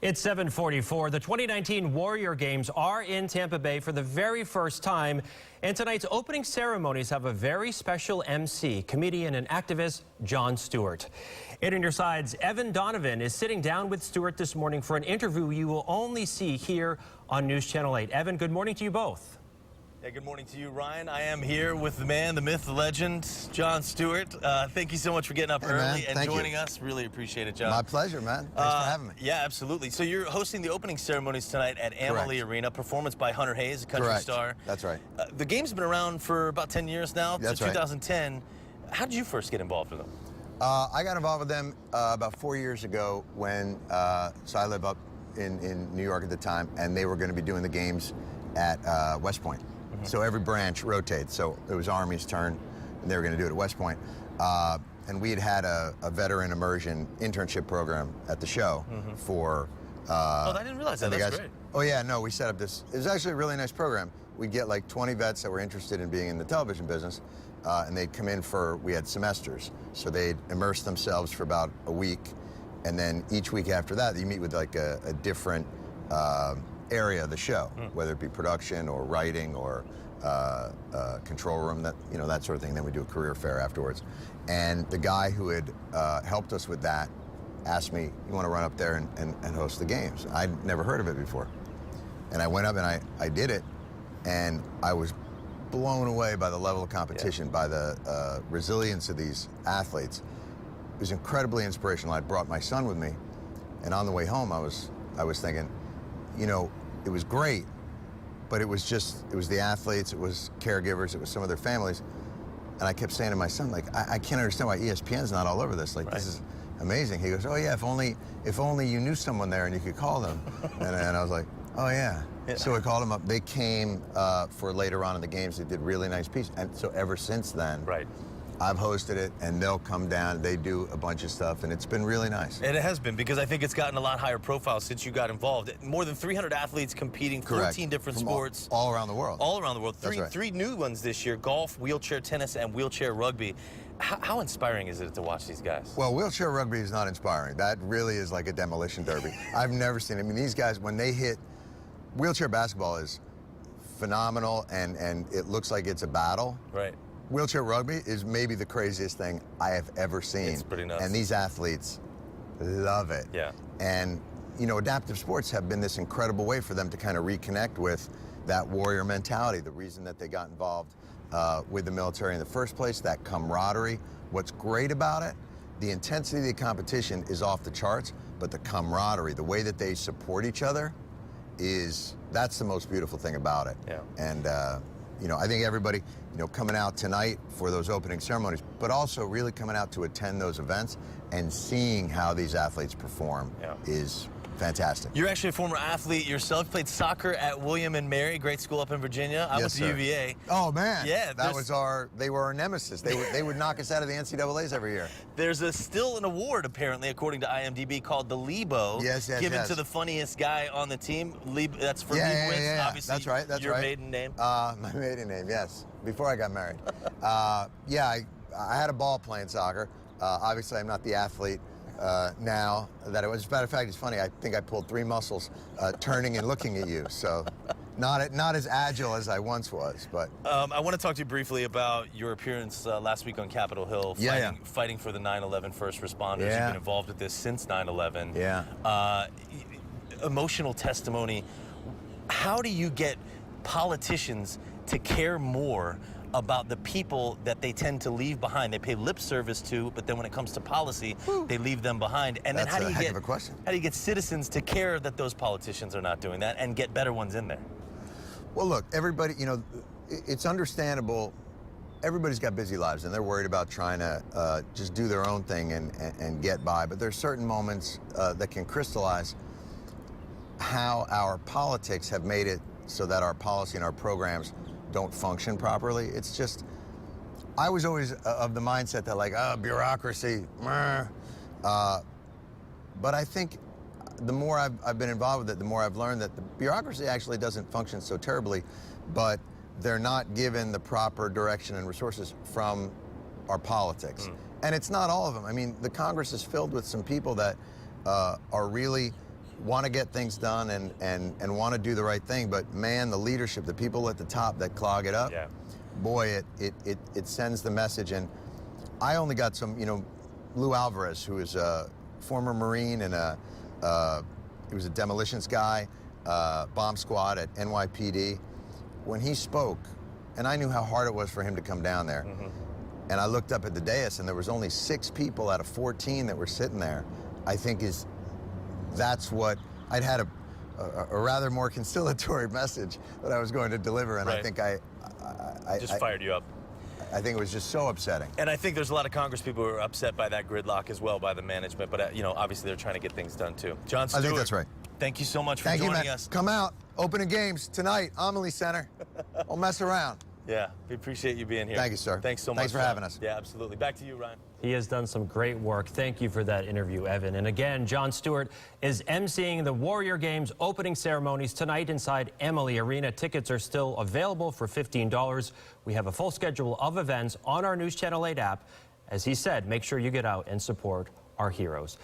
It's 7:44. The 2019 Warrior Games are in Tampa Bay for the very first time, and tonight's opening ceremonies have a very special MC, comedian and activist Jon Stewart. And on your sides, Evan Donovan is sitting down with Stewart this morning for an interview you will only see here on News Channel 8. Evan, good morning to you both. Hey, good morning to you, Ryan. I am here with the man, the myth, the legend, Jon Stewart. Thank you so much for getting up early and joining us. Really appreciate it, Jon. My pleasure, man. Thanks for having me. Yeah, absolutely. So you're hosting the opening ceremonies tonight at Amalie Arena, performance by Hunter Hayes, a country star. That's right. The game's been around for about 10 years now, That's so 2010. How did you first get involved with them? I got involved with them about 4 years ago when, so I live up in New York at the time, and they were going to be doing the games at West Point. So every branch rotates. So it was Army's turn, and they were going to do it at West Point. And we had a veteran immersion internship program at the show for... oh, I didn't realize that. That's great. Oh, yeah, no, we set up this... It was actually a really nice program. We'd get like 20 vets that were interested in being in the television business, and they'd come in for... We had semesters. So they'd immerse themselves for about a week, and then each week after that, you meet with like a different... area of the show, whether it be production or writing or control room, that sort of thing. Then we do a career fair afterwards. And the guy who had helped us with that asked me, "You want to run up there and host the games?" I'd never heard of it before. And I went up and I did it, and I was blown away by the level of competition, by the resilience of these athletes. It was incredibly inspirational. I brought my son with me, and on the way home I was thinking, you know, it was great, but it was the athletes, it was caregivers, it was some of their families. And I kept saying to my son, like, I can't understand why ESPN's not all over this. Like, this is amazing. He goes, "Oh yeah, if only you knew someone there and you could call them." and I was like, "Oh yeah." So I called them up. They came for later on in the games. They did really nice piece. And so ever since then, I've hosted it, and they'll come down. They do a bunch of stuff, and it's been really nice. And it has been, because I think it's gotten a lot higher profile since you got involved. More than 300 athletes competing, 14 different sports. All around the world. All around the world. Three new ones this year: golf, wheelchair tennis, and wheelchair rugby. How inspiring is it to watch these guys? Well, wheelchair rugby is not inspiring. That really is like a demolition derby. I've never seen it. I mean, these guys, when they hit, wheelchair basketball is phenomenal, and it looks like it's a battle. Right. Wheelchair rugby is maybe the craziest thing I have ever seen. It's pretty nuts. And these athletes love it. Yeah. And, you know, adaptive sports have been this incredible way for them to kind of reconnect with that warrior mentality, the reason that they got involved with the military in the first place, that camaraderie. What's great about it, the intensity of the competition is off the charts, but the camaraderie, the way that they support each other, that's the most beautiful thing about it. Yeah. And, you know, I think everybody, you know, coming out tonight for those opening ceremonies, but also really coming out to attend those events and seeing how these athletes perform is fantastic. You're actually a former athlete yourself. You played soccer at William and Mary, great school up in Virginia. I went to UVA. Oh man, yeah, they were our nemesis. They would knock us out of the NCAAs every year. There's still an award, apparently, according to IMDb, called the Lebo. Given to the funniest guy on the team. That's for Leibowitz, obviously. That's right. That's your maiden name. My maiden name, yes. Before I got married. Yeah, I had a ball playing soccer. Obviously, I'm not the athlete now that it was. As a matter of fact, it's funny. I think I pulled 3 muscles turning and looking at you. So, not as agile as I once was. But I want to talk to you briefly about your appearance last week on Capitol Hill, fighting for the 9/11 first responders. You've been involved with this since 9/11. Yeah. Emotional testimony. How do you get politicians to care more about the people that they tend to leave behind? They pay lip service to, but then when it comes to policy, they leave them behind. And that's then how do you get citizens to care that those politicians are not doing that and get better ones in there? Well, look, everybody, you know, it's understandable. Everybody's got busy lives, and they're worried about trying to just do their own thing and get by. But there's certain moments that can crystallize how our politics have made it so that our policy and our programs don't function properly. It's just, I was always of the mindset that, like, bureaucracy, but I think the more I've been involved with it, the more I've learned that the bureaucracy actually doesn't function so terribly, but they're not given the proper direction and resources from our politics. And it's not all of them. I mean, the Congress is filled with some people that are really want to get things done and want to do the right thing, but man, the leadership, the people at the top that clog it up, Yeah. boy, it sends the message. And I only got some, you know, Lou Alvarez, who is a former Marine and he was a demolitions guy, bomb squad at NYPD. When he spoke, and I knew how hard it was for him to come down there, and I looked up at the dais and there was only 6 people out of 14 that were sitting there, I think that's what, I'd had a rather more conciliatory message that I was going to deliver, and Right. I think I Just fired you up. I think it was just so upsetting. And I think there's a lot of Congress people who are upset by that gridlock as well, by the management. But, you know, obviously they're trying to get things done, too. Jon Stewart. I think that's right. Thank you so much for Thank you, joining man. us. Come out, opening games tonight, Amelie Center. Don't mess around. Yeah, we appreciate you being here. Thank you, sir. Thanks so much. Thanks for having us. Yeah, absolutely. Back to you, Ryan. He has done some great work. Thank you for that interview, Evan. And again, Jon Stewart is emceeing the Warrior Games opening ceremonies tonight inside Emily Arena. Tickets are still available for $15. We have a full schedule of events on our News Channel 8 app. As he said, make sure you get out and support our heroes.